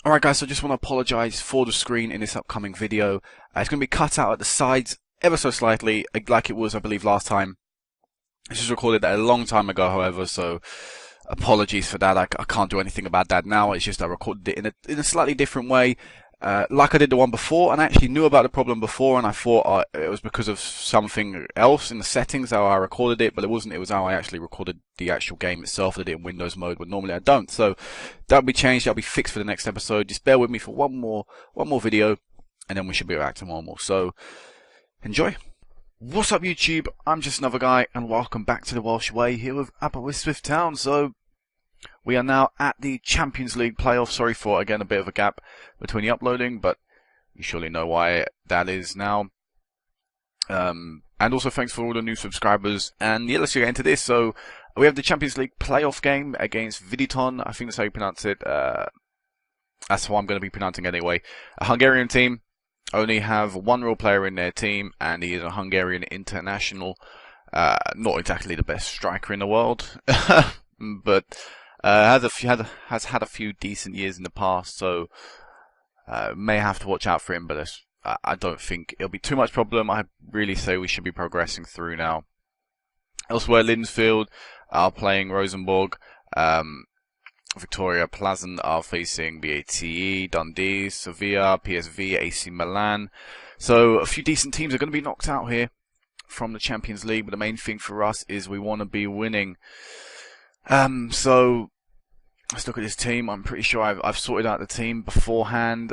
Alright guys, so I just want to apologise for the screen in this upcoming video. It's going to be cut out at the sides ever so slightly, like it was I believe last time. This was recorded a long time ago however, so apologies for that. I can't do anything about that now. It's just I recorded it in a slightly different way. Like I did the one before, and I actually knew about the problem before, and I thought it was because of something else in the settings how I recorded it, but it wasn't. It was how I actually recorded the actual game itself. I did it in Windows mode, but normally I don't. So that'll be changed. That'll be fixed for the next episode. Just bear with me for one more video, and then we should be back to normal. So enjoy. What's up, YouTube? I'm just another guy, and welcome back to the Welsh Way here with Aberystwyth Town. So we are now at the Champions League playoff. Sorry for, again, a bit of a gap between the uploading, but you surely know why that is now. And also thanks for all the new subscribers. And yeah, let's get into this. So we have the Champions League playoff game against Videoton. I think that's how you pronounce it. That's how I'm going to be pronouncing it anyway. A Hungarian team. Only have one real player in their team, and he is a Hungarian international. Not exactly the best striker in the world, but has had a few decent years in the past, so may have to watch out for him. But I don't think it'll be too much problem. I really say we should be progressing through now. Elsewhere, Linsfield are playing Rosenborg. Victoria Pleasant are facing BATE, Dundee, Sevilla, PSV, AC Milan. So a few decent teams are going to be knocked out here from the Champions League, but the main thing for us is we want to be winning. So let's look at this team. I'm pretty sure I've sorted out the team beforehand.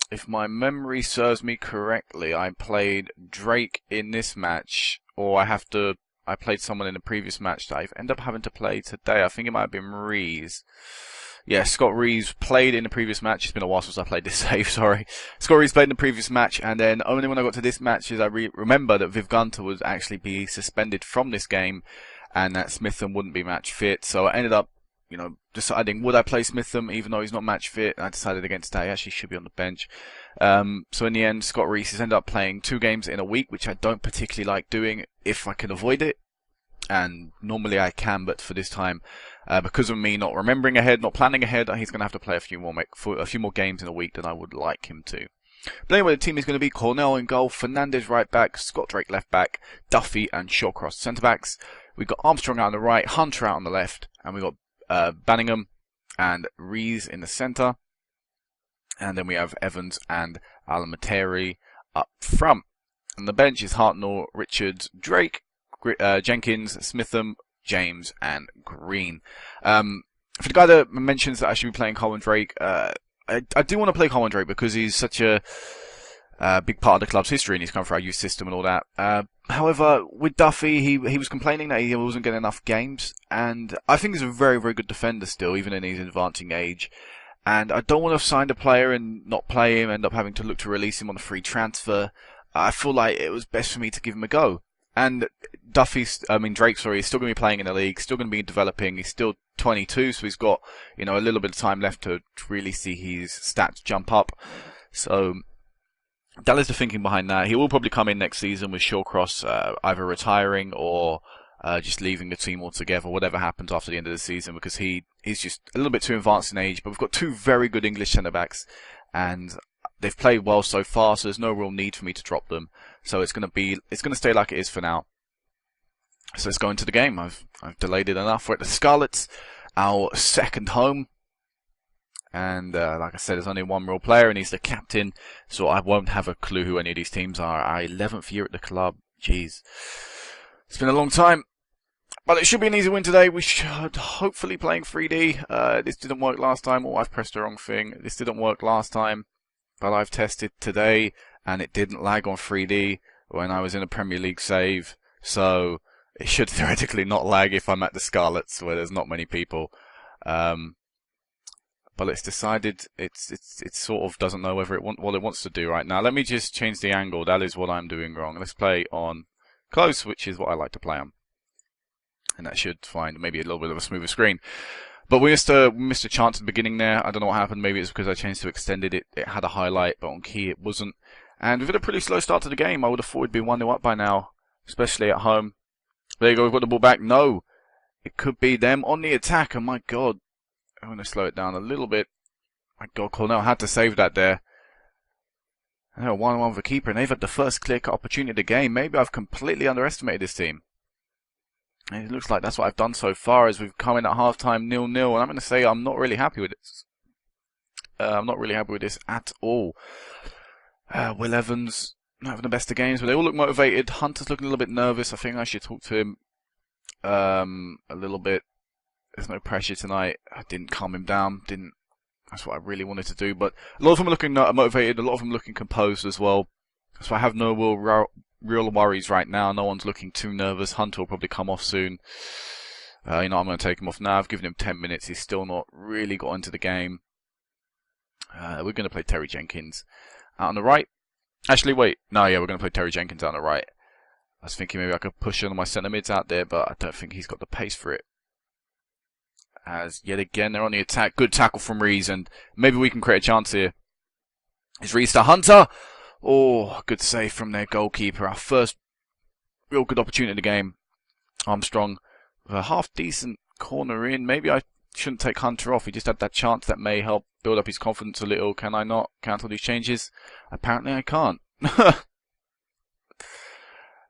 If my memory serves me correctly, I played Drake in this match, or I played someone in the previous match that I end up having to play today. I think it might have been Rees. Yeah, Scott Rees played in the previous match. It's been a while since I played this save, sorry. Scott Rees played in the previous match, and then only when I got to this match is I remember that Viv Gunter would actually be suspended from this game, and that Smitham wouldn't be match fit. So I ended up, deciding would I play Smitham even though he's not match fit. And I decided against that. He actually should be on the bench. So in the end, Scott Rees has ended up playing 2 games in a week, which I don't particularly like doing if I can avoid it. And normally I can, but for this time, because of me not remembering ahead, not planning ahead, he's going to have to play a few more games in a week than I would like him to. But anyway, the team is going to be Cornell in goal, Fernandez right back, Scott Drake left back, Duffy and Shawcross centre backs. We've got Armstrong out on the right, Hunter out on the left, and we've got Banningham and Rees in the centre. And then we have Evans and Alamateri up front. And the bench is Hartnell, Richards, Drake, Jenkins, Smitham, James, and Green. For the guy that mentions that I should be playing Colin Drake, I do want to play Colin Drake because he's such a big part of the club's history and he's come through our youth system and all that. However, with Duffy, he was complaining that he wasn't getting enough games, and I think he's a very, very good defender still, even in his advancing age. And I don't want to sign the player and not play him, end up having to look to release him on a free transfer. I feel like it was best for me to give him a go. And Drake, is still going to be playing in the league, still going to be developing. He's still 22, so he's got, a little bit of time left to really see his stats jump up. So that is the thinking behind that. He will probably come in next season with Shawcross either retiring or just leaving the team altogether, whatever happens after the end of the season, because he's just a little bit too advanced in age. But we've got 2 very good English centre-backs, and they've played well so far, so there's no real need for me to drop them. So it's going to stay like it is for now. So let's go into the game. I've delayed it enough. We're at the Scarlets, our second home. And like I said, there's only one real player, and he's the captain. So I won't have a clue who any of these teams are. Our 11th year at the club. Jeez. It's been a long time. But it should be an easy win today. We should hopefully playing 3D. This didn't work last time. Oh, I've pressed the wrong thing. This didn't work last time. But I've tested today, and it didn't lag on 3D when I was in a Premier League save. So it should theoretically not lag if I'm at the Scarlets, where there's not many people. But it's decided it sort of doesn't know whether what it wants to do right now. Let me just change the angle. That is what I'm doing wrong. Let's play on close, which is what I like to play on. And that should find maybe a little bit of a smoother screen. But we missed a chance at the beginning there. I don't know what happened. Maybe it's because I changed to extended. It had a highlight, but on key it wasn't. And we've had a pretty slow start to the game. I would have thought we'd be 1-0 up by now, especially at home. There you go. We've got the ball back. No, it could be them on the attack. And my God, I'm going to slow it down a little bit. My God, Cornell had to save that there. 1-1 for the keeper, and they've had the first clear-cut opportunity of the game. Maybe I've completely underestimated this team. And it looks like that's what I've done so far, as we've come in at half-time 0-0, and I'm going to say I'm not really happy with this. I'm not really happy with this at all. Will Evans not having the best of games, but they all look motivated. Hunter's looking a little bit nervous. I think I should talk to him a little bit. There's no pressure tonight. I didn't calm him down. That's what I really wanted to do. But a lot of them are looking motivated. A lot of them looking composed as well. So I have no real worries right now. No one's looking too nervous. Hunter will probably come off soon. I'm going to take him off now. I've given him 10 minutes. He's still not really got into the game. We're going to play Terry Jenkins out on the right. Actually, wait. No, yeah, we're going to play Terry Jenkins out on the right. I was thinking maybe I could push one of my centre mids out there, but I don't think he's got the pace for it. As yet again, they're on the attack. Good tackle from Rees, and maybe we can create a chance here. Is Rees to Hunter? Oh, good save from their goalkeeper. Our first real good opportunity in the game. Armstrong with a half-decent corner in. Maybe I shouldn't take Hunter off. He just had that chance that may help build up his confidence a little. Can I not cancel these changes? Apparently I can't.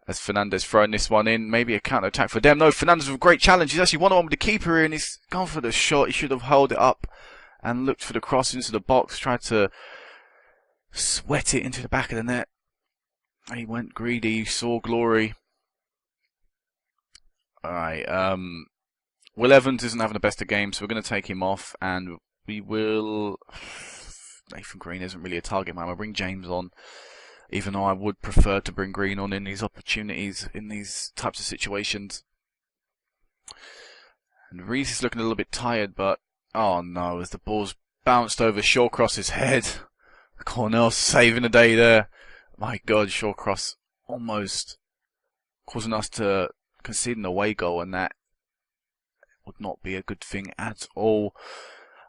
As Fernandez throwing this one in, maybe a counter-attack for them. No, Fernandez with a great challenge. He's actually 1-on-1 with the keeper here, and he's gone for the shot. He should have held it up and looked for the cross into the box. Tried to sweat it into the back of the net. He went greedy, saw glory. Alright, Will Evans isn't having the best of games, so we're going to take him off, and we will... Nathan Green isn't really a target man. We'll bring James on. Even though I would prefer to bring Green on in these opportunities, in these types of situations. And Reese is looking a little bit tired, but... Oh no, as the ball's bounced over Shawcross's head. Cornell saving the day there. My God, Shawcross almost causing us to concede an away goal, and that would not be a good thing at all.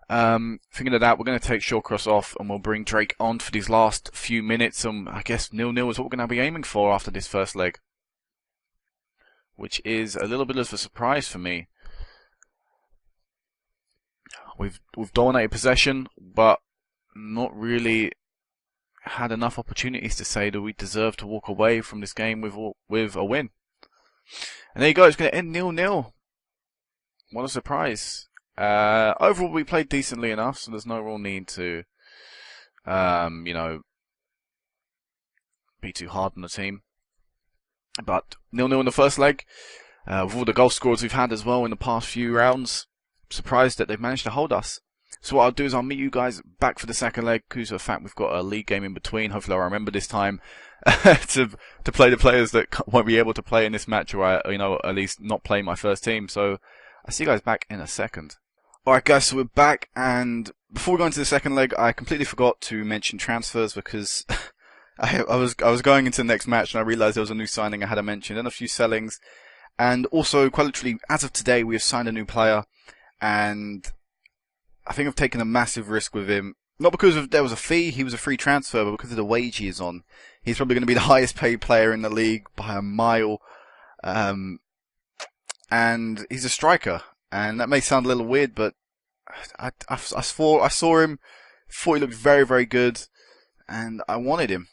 Thinking of that, we're going to take Shawcross off and we'll bring Drake on for these last few minutes. I guess 0-0 is what we're going to be aiming for after this first leg, which is a little bit of a surprise for me. We've dominated possession, but not really had enough opportunities to say that we deserve to walk away from this game with a win. And there you go, it's going to end 0-0. What a surprise. Overall, we played decently enough, so there's no real need to, be too hard on the team. But 0-0 in the first leg, with all the goal scorers we've had as well in the past few rounds, surprised that they've managed to hold us. So what I'll do is I'll meet you guys back for the second leg, because of the fact we've got a league game in between. Hopefully I'll remember this time to play the players that won't be able to play in this match, or at least not play my first team. So I'll see you guys back in a second. Alright guys, so we're back, and before we go into the second leg, I completely forgot to mention transfers, because I was going into the next match and I realised there was a new signing I had to mention, and a few sellings, and also quite literally, as of today, we have signed a new player, and I think I've taken a massive risk with him. Not because there was a fee, he was a free transfer, but because of the wage he is on. He's probably going to be the highest paid player in the league by a mile, and he's a striker. And that may sound a little weird, but I saw him, thought he looked very, very good, and I wanted him.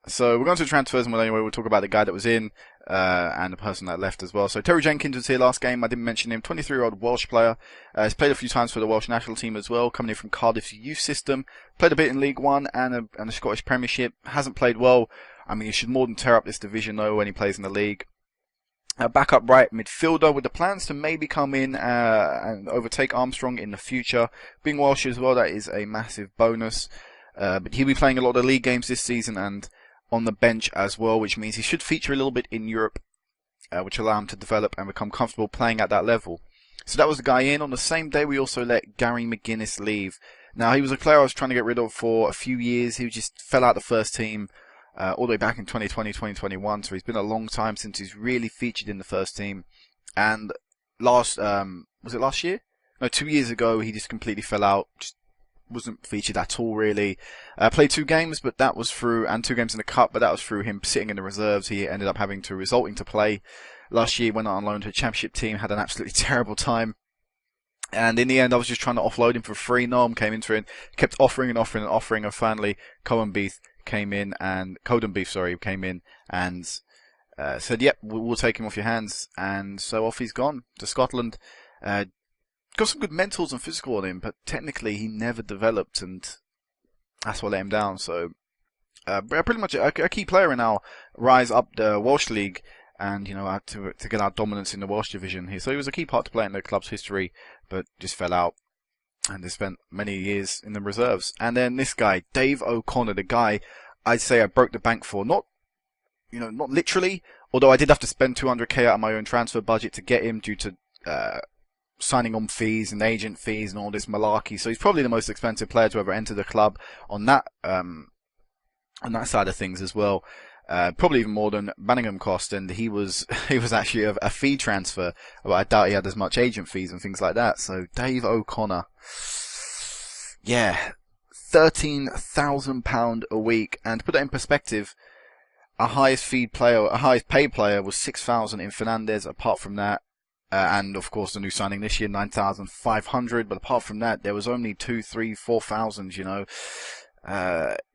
So we're going to transfers, and we'll talk about the guy that was in, and the person that left as well. So Terry Jenkins was here last game. I didn't mention him. 23-year-old Welsh player. He's played a few times for the Welsh national team as well, coming in from Cardiff's youth system. Played a bit in League One and the Scottish Premiership. Hasn't played well. I mean, he should more than tear up this division though when he plays in the league. Backup right midfielder with the plans to maybe come in and overtake Armstrong in the future. Being Welsh as well, that is a massive bonus. But he'll be playing a lot of league games this season and on the bench as well, which means he should feature a little bit in Europe, which allow him to develop and become comfortable playing at that level. So that was the guy in. On the same day, we also let Gary McGuinness leave. Now, he was a player I was trying to get rid of for a few years. He just fell out the first team. All the way back in 2020, 2021, so he's been a long time since he's really featured in the first team. And was it last year? No, 2 years ago, he just completely fell out, just wasn't featured at all, really. Played 2 games, but that was through, and 2 games in the cup, but that was through him sitting in the reserves. He ended up resulting to play. Last year, went on loan to a championship team, had an absolutely terrible time. And in the end, I was just trying to offload him for free. Noam came into it, kept offering and offering and offering, and finally Coden Beef came in and said, "Yep, we'll take him off your hands." And so off he's gone to Scotland. Got some good mentals and physical on him, but technically he never developed, and that's what let him down. So pretty much a key player in our rise up the Welsh League, and to get our dominance in the Welsh division here. So he was a key part to play in the club's history, but just fell out, and they spent many years in the reserves. And then this guy, Dave O'Connor, the guy I'd say I broke the bank for. Not literally, although I did have to spend 200k out of my own transfer budget to get him due to signing on fees and agent fees and all this malarkey. So he's probably the most expensive player to ever enter the club on that side of things as well. Probably even more than Banningham cost, and he was actually a fee transfer, but I doubt he had as much agent fees and things like that. So Dave O'Connor, yeah, £13,000 a week, and to put that in perspective, our highest paid player was 6,000 in Fernandez. Apart from that, and of course the new signing this year, 9,500. But apart from that, there was only 2, 3, 4,000.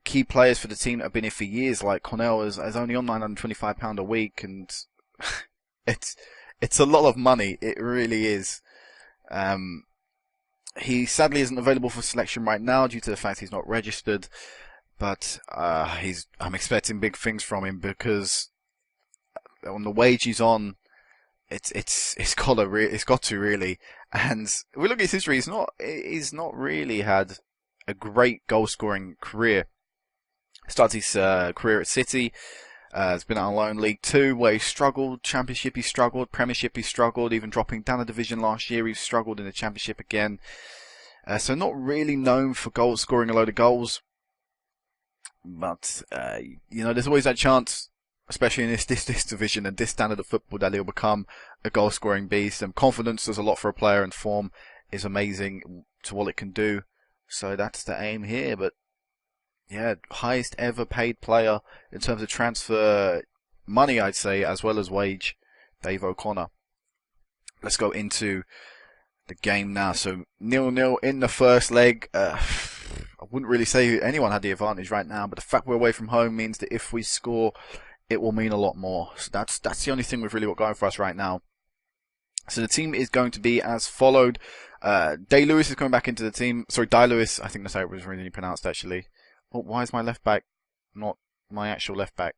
Key players for the team that have been here for years, like Cornell, is only on £925 a week, and it's a lot of money. It really is. He sadly isn't available for selection right now due to the fact he's not registered, but I'm expecting big things from him, because on the wage he's on, it's got to really. And if we look at his history, he's not really had a great goal scoring career. Started his career at City. Has been out on loan League 2 where he struggled. Championship he struggled. Premiership he struggled. Even dropping down a division last year, he struggled in the Championship again. So not really known for scoring a load of goals. But there's always that chance, especially in this division and this standard of football, that he'll become a goal scoring beast. And confidence does a lot for a player, and form is amazing to what it can do. So that's the aim here. But yeah, highest ever paid player in terms of transfer money, I'd say, as well as wage, Dave O'Connor. Let's go into the game now. So 0-0 in the first leg. I wouldn't really say anyone had the advantage right now, but the fact we're away from home means that if we score, it will mean a lot more. So that's the only thing we've really got going for us right now. So the team is going to be as followed. Day Lewis is coming back into the team. Sorry, Day Lewis. I think that's how it was originally pronounced, actually. Oh, why is my left back not my actual left back?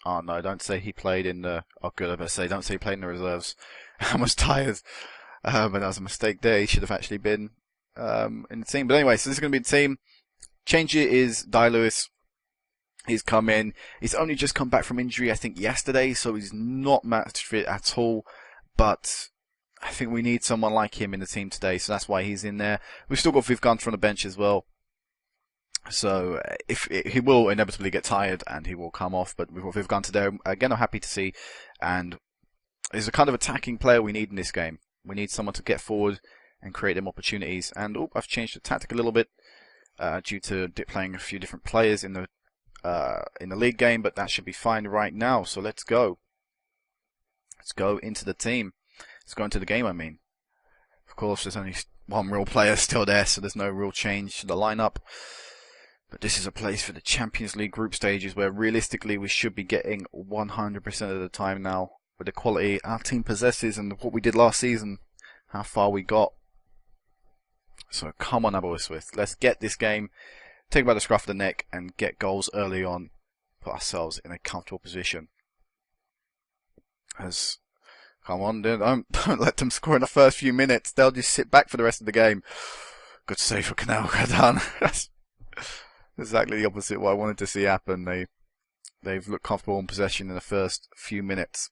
Oh no, don't say he played in the... Oh good, I better say, don't say he played in the reserves. I was tired. But that was a mistake there. He should have actually been in the team. But anyway, so this is going to be the team. Change it is Day Lewis. He's come in. He's only just come back from injury, I think, yesterday, so he's not match fit at all. But I think we need someone like him in the team today, so that's why he's in there. We've still got Viv Gunn from the bench as well. So he will inevitably get tired and he will come off, but we've got Viv Gunn today. Again, I'm happy to see. And he's the kind of attacking player we need in this game. We need someone to get forward and create them opportunities. And I've changed the tactic a little bit due to playing a few different players in the league game, but that should be fine right now. So let's go. Let's go into the team. Let's go into the game, I mean. Of course, there's only one real player still there, so there's no real change to the lineup. But this is a place for the Champions League group stages where realistically we should be getting 100% of the time now with the quality our team possesses and what we did last season, how far we got. So come on, Aberystwyth. Let's get this game, take it by the scruff of the neck and get goals early on. Put ourselves in a comfortable position. Come on, dude, don't let them score in the first few minutes. They'll just sit back for the rest of the game. Good save for Canal. Well done. That's exactly the opposite of what I wanted to see happen. They've looked comfortable in possession in the first few minutes.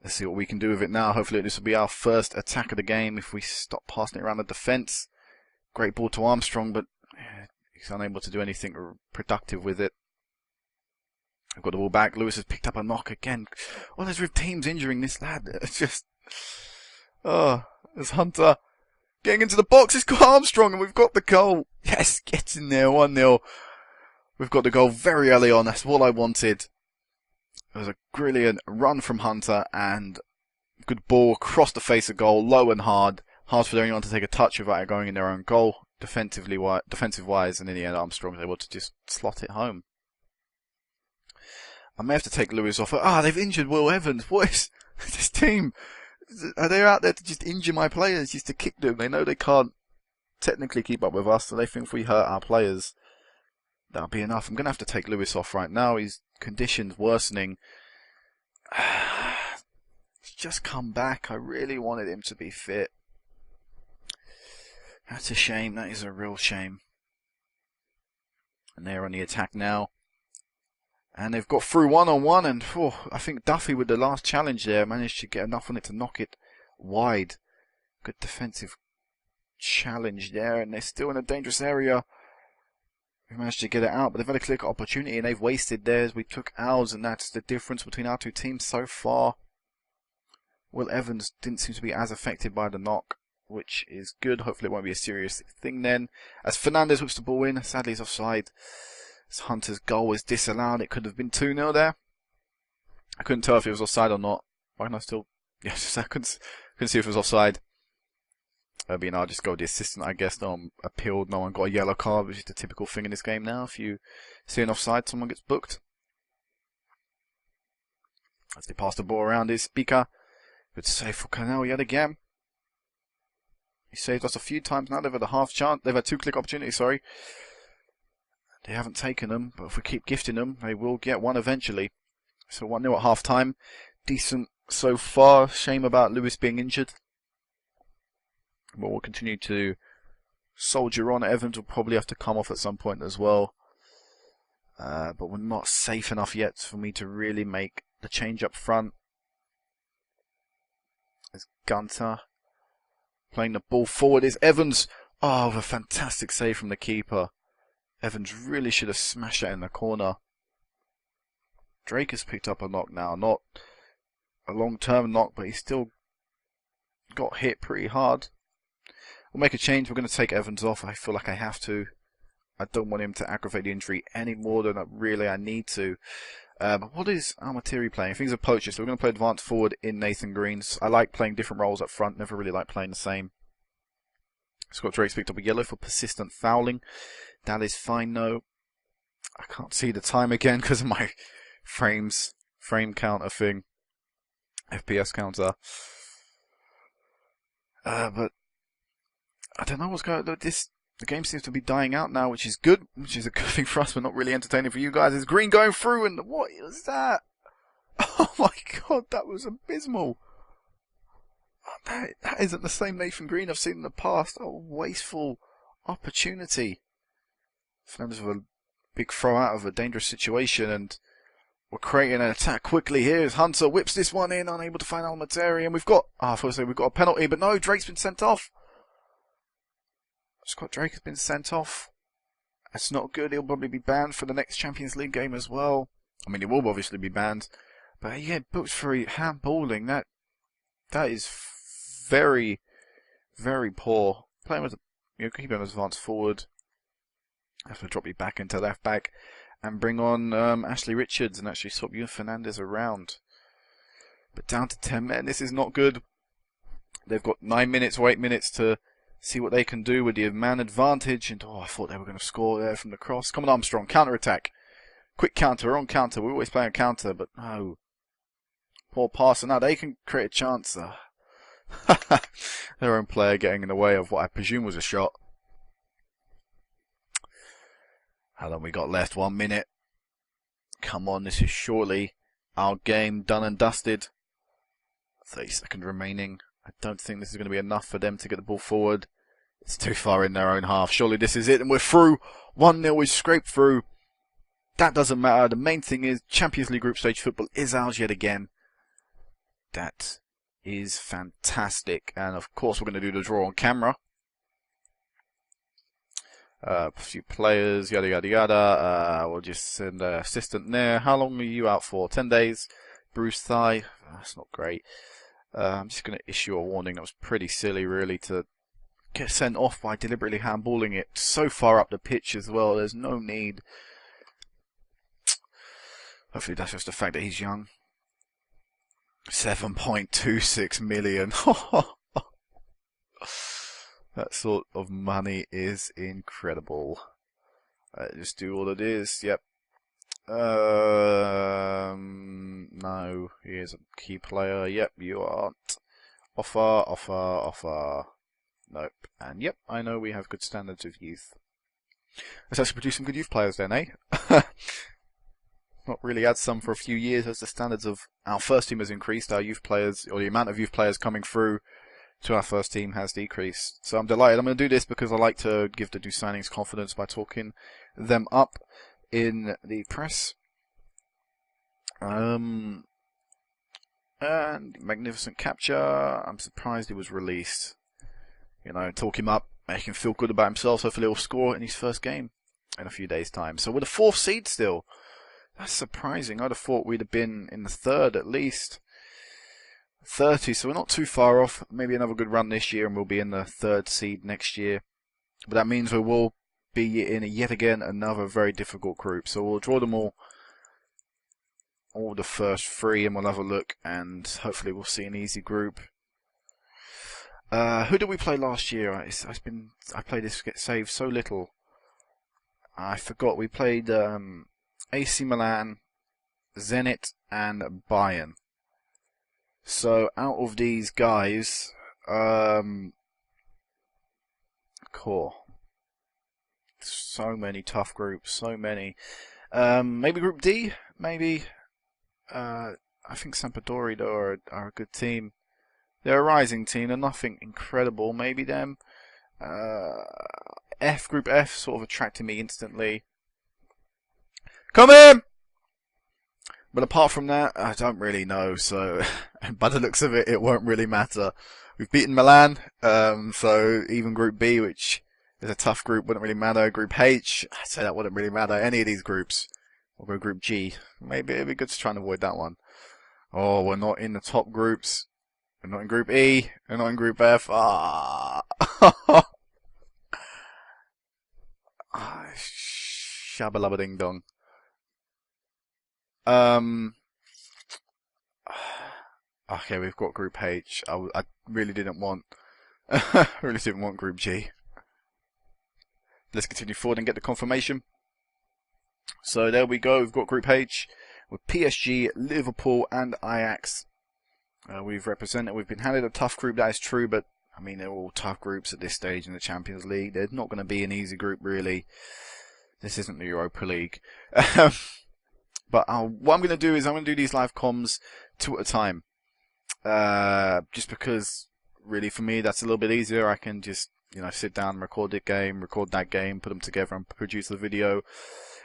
Let's see what we can do with it now. Hopefully this will be our first attack of the game if we stop passing it around the defence. Great ball to Armstrong, but he's unable to do anything productive with it. I've got the ball back. Lewis has picked up a knock again. What is with teams injuring this lad? It's just... Oh, there's Hunter getting into the box. It's got Armstrong and we've got the goal. Yes, get in there. 1-0. We've got the goal very early on. That's what I wanted. It was a brilliant run from Hunter and good ball across the face of goal, low and hard. hard for anyone to take a touch without it going in their own goal, defensive wise, and in the end Armstrong was able to just slot it home. I may have to take Lewis off. They've injured Will Evans. What is this team? Are they out there to just injure my players, just to kick them? They know they can't technically keep up with us, so they think if we hurt our players, that'll be enough. I'm going to have to take Lewis off right now. His condition's worsening. He's just come back. I really wanted him to be fit. That's a shame. That is a real shame. And they're on the attack now. And they've got through one-on-one, and I think Duffy with the last challenge there managed to get enough on it to knock it wide. Good defensive challenge there, and they're still in a dangerous area. We managed to get it out, but they've had a clear opportunity, and they've wasted theirs. We took ours, and that's the difference between our two teams so far. Will Evans didn't seem to be as affected by the knock, which is good. Hopefully it won't be a serious thing then. As Fernandez whips the ball in, sadly he's offside. As Hunter's goal was disallowed. It could have been 2-0 there. I couldn't tell if it was offside or not. Why can I still... Yes, I couldn't see if it was offside. I'll just go with the assistant, I guess. No one appealed, no one got a yellow card, which is the typical thing in this game now. If you see an offside, someone gets booked. As they pass the ball around, is Speaker. Good save for Canal yet again. He saved us a few times now. They've had a half chance. They've had 2 click opportunities, sorry. They haven't taken them, but if we keep gifting them, they will get one eventually. So 1-0 at half time. Decent so far. Shame about Lewis being injured. But we'll continue to soldier on. Evans will probably have to come off at some point as well. But we're not safe enough yet for me to really make the change up front. There's Gunter playing the ball forward. Is Evans. Oh, a fantastic save from the keeper. Evans really should have smashed that in the corner. Drake has picked up a knock now. Not a long-term knock, but he's still got hit pretty hard. We'll make a change. We're going to take Evans off. I feel like I have to. I don't want him to aggravate the injury any more than I need to. But what is Almatiri playing? I think he's a poacher, so we're going to play advanced forward in Nathan Green's. I like playing different roles up front. Never really like playing the same. Scott Drake's picked up a yellow for persistent fouling. That is fine though. I can't see the time again because of my frame counter thing. FPS counter. But I don't know what's going on. The game seems to be dying out now, which is good. Which is a good thing for us, but not really entertaining for you guys. Is Green going through, and what was that? Oh my god, that was abysmal. That isn't the same Nathan Green I've seen in the past. Oh, wasteful opportunity. Fernandez with a big throw out of a dangerous situation, and we're creating an attack quickly here as Hunter whips this one in, unable to find Almateri, and we've got a penalty, but no, Drake's been sent off. Scott Drake has been sent off. That's not good. He'll probably be banned for the next Champions League game as well. I mean, he will obviously be banned, but yeah, booked for handballing. That is very, very poor. Playing with keep him as advanced forward. Have to drop you back into left back and bring on Ashley Richards and actually swap you and Fernandez around. But down to 10 men, this is not good. They've got 9 minutes or 8 minutes to see what they can do with the man advantage. And I thought they were going to score there from the cross. Come on, Armstrong, counter attack. Quick counter, we're on counter. We always play on counter, but no. Poor passer. Now they can create a chance. Their own player getting in the way of what I presume was a shot. How long we got left? 1 minute. Come on, this is surely our game done and dusted. 30 seconds remaining. I don't think this is going to be enough for them to get the ball forward. It's too far in their own half. Surely this is it, and we're through. 1-0, we scraped through. That doesn't matter. The main thing is Champions League group stage football is ours yet again. That is fantastic. And of course we're going to do the draw on camera. A few players, yada yada yada. We'll just send an assistant there. How long are you out for? 10 days. Bruised thigh. That's not great. I'm just going to issue a warning. That was pretty silly, really, to get sent off by deliberately handballing it so far up the pitch as well. There's no need. Hopefully that's just the fact that he's young. 7.26 million. That sort of money is incredible. Just do all it is. Yep. No, he is a key player. Yep, you aren't. Offer. Nope. And yep, I know we have good standards of youth. Let's actually produce some good youth players then, eh? Not really had some for a few years as the standards of our first team has increased. Our youth players, or the amount of youth players coming through to our first team has decreased. So I'm delighted. I'm going to do this because I like to give the new signings confidence by talking them up in the press. And magnificent capture. I'm surprised he was released. You know, talk him up, make him feel good about himself. Hopefully he'll score in his first game in a few days' time. So we're the 4th seed still. That's surprising. I'd have thought we'd have been in the 3rd at least. 30, so we're not too far off. Maybe another good run this year and we'll be in the 3rd seed next year. But that means we will be in yet again another very difficult group. So we'll draw them all the first 3 and we'll have a look and hopefully we'll see an easy group. Who did we play last year? I played this save so little. I forgot. We played AC Milan, Zenit, and Bayern. So out of these guys, core. So many tough groups. So many. Maybe Group D. Maybe. I think Sampdoria though are a good team. They're a rising team. They're nothing incredible. Maybe them. Group F sort of attracted me instantly. Come in! But apart from that, I don't really know. So, by the looks of it, it won't really matter. We've beaten Milan. So even Group B, which is a tough group, wouldn't really matter. Group H, I'd say that wouldn't really matter. Any of these groups. We'll go Group G. Maybe it'd be good to try and avoid that one. Oh, we're not in the top groups. We're not in Group E. We're not in Group F. Shabba ding dong. Okay, we've got Group H. I really didn't want. Really didn't want Group G. Let's continue forward and get the confirmation. So there we go. We've got Group H with PSG, Liverpool, and Ajax. We've represented. We've been handed a tough group. That is true, but I mean they're all tough groups at this stage in the Champions League. They're not going to be an easy group, really. This isn't the Europa League. But what I'm going to do is I'm going to do these live comms 2 at a time. Just because, really, for me, that's a little bit easier. I can just, sit down and record that game, put them together and produce the video.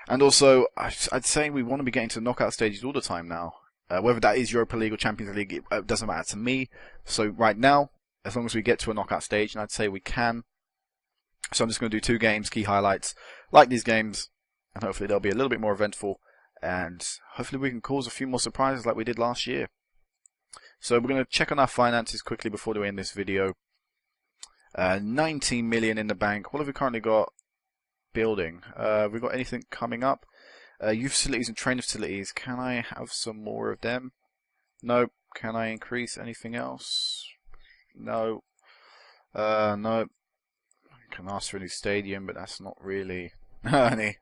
And also, I'd say we want to be getting to the knockout stages all the time now. Whether that is Europa League or Champions League, it doesn't matter to me. So right now, as long as we get to a knockout stage, and I'd say we can. So I'm just going to do 2 games, key highlights, like these games, and hopefully they'll be a little bit more eventful. And hopefully we can cause a few more surprises like we did last year. So we're going to check on our finances quickly before we end this video. 19 million in the bank. What have we currently got building? Have we got anything coming up? Youth facilities and training facilities. Can I have some more of them? Nope. Can I increase anything else? No. No. I can ask for a new stadium, but that's not really any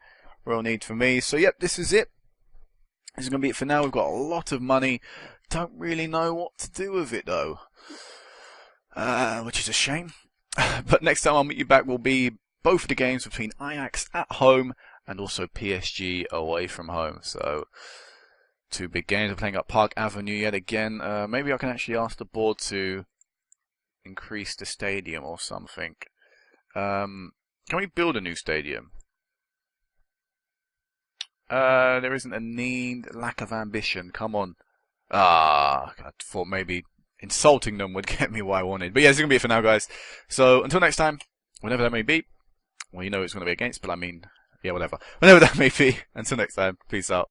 real need for me. So yep, this is it. This is going to be it for now. We've got a lot of money. Don't really know what to do with it though. Which is a shame. But next time I'll meet you back will be both the games between Ajax at home and also PSG away from home. So 2 big games. We're playing at Park Avenue yet again. Maybe I can actually ask the board to increase the stadium or something. Can we build a new stadium? There isn't a need. Lack of ambition. Come on. I thought maybe insulting them would get me what I wanted. But yeah, this is going to be it for now, guys. So until next time, whenever that may be. Well, you know it's going to be against, but I mean, yeah, whatever. Whenever that may be. Until next time, peace out.